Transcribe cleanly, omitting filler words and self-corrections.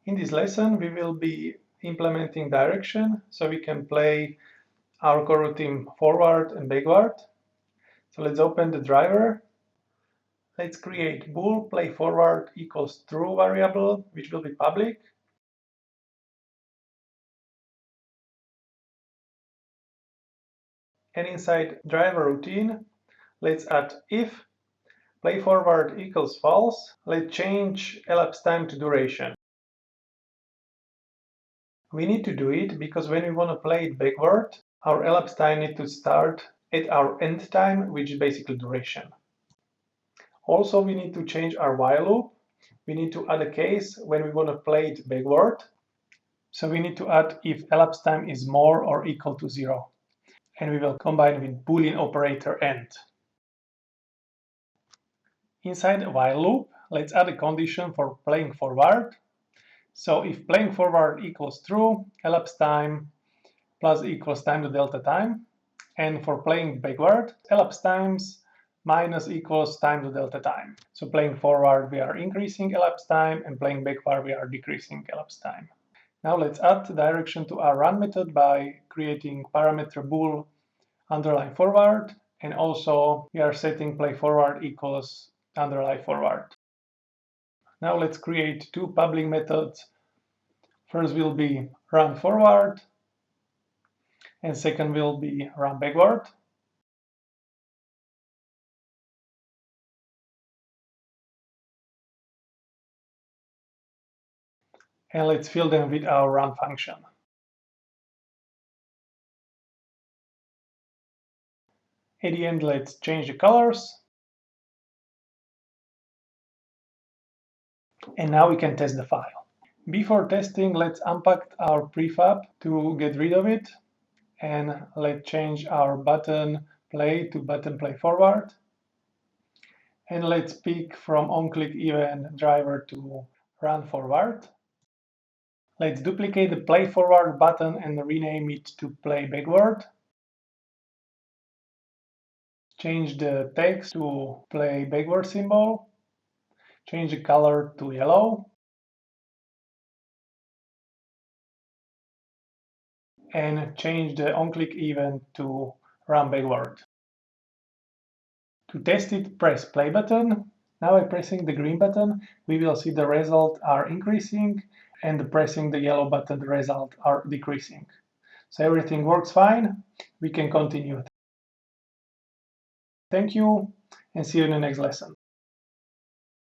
In this lesson, we will be implementing direction so we can play our coroutine forward and backward. So let's open the driver. Let's create bool play forward equals true variable, which will be public. And inside driver routine, let's add if play forward equals false. Let's change elapsed time to duration. We need to do it because when we want to play it backward, our elapsed time needs to start at our end time, which is basically duration. Also, we need to change our while loop. We need to add a case when we want to play it backward. So we need to add if elapsed time is more or equal to 0. And we will combine with Boolean operator AND. Inside a while loop, let's add a condition for playing forward. So if playing forward equals true, elapsed time plus equals time to delta time. And for playing backward, elapsed times minus equals time to delta time. So playing forward, we are increasing elapsed time, and playing backward, we are decreasing elapsed time. Now let's add direction to our run method by creating parameter bool underline forward, and also we are setting play forward equals underline forward. Now let's create two public methods. First will be run forward, and second will be run backward. And let's fill them with our run function. At the end, let's change the colors. And now we can test the file. Before testing, let's unpack our prefab to get rid of it. And let's change our button play to button play forward. And let's pick from on-click event driver to run forward. Let's duplicate the play forward button and rename it to play backward. Change the text to play backward symbol. Change the color to yellow. And change the on-click event to run backward. To test it, press play button. Now by pressing the green button, we will see the results are increasing, and pressing the yellow button, the results are decreasing. So everything works fine. We can continue. Thank you, and see you in the next lesson.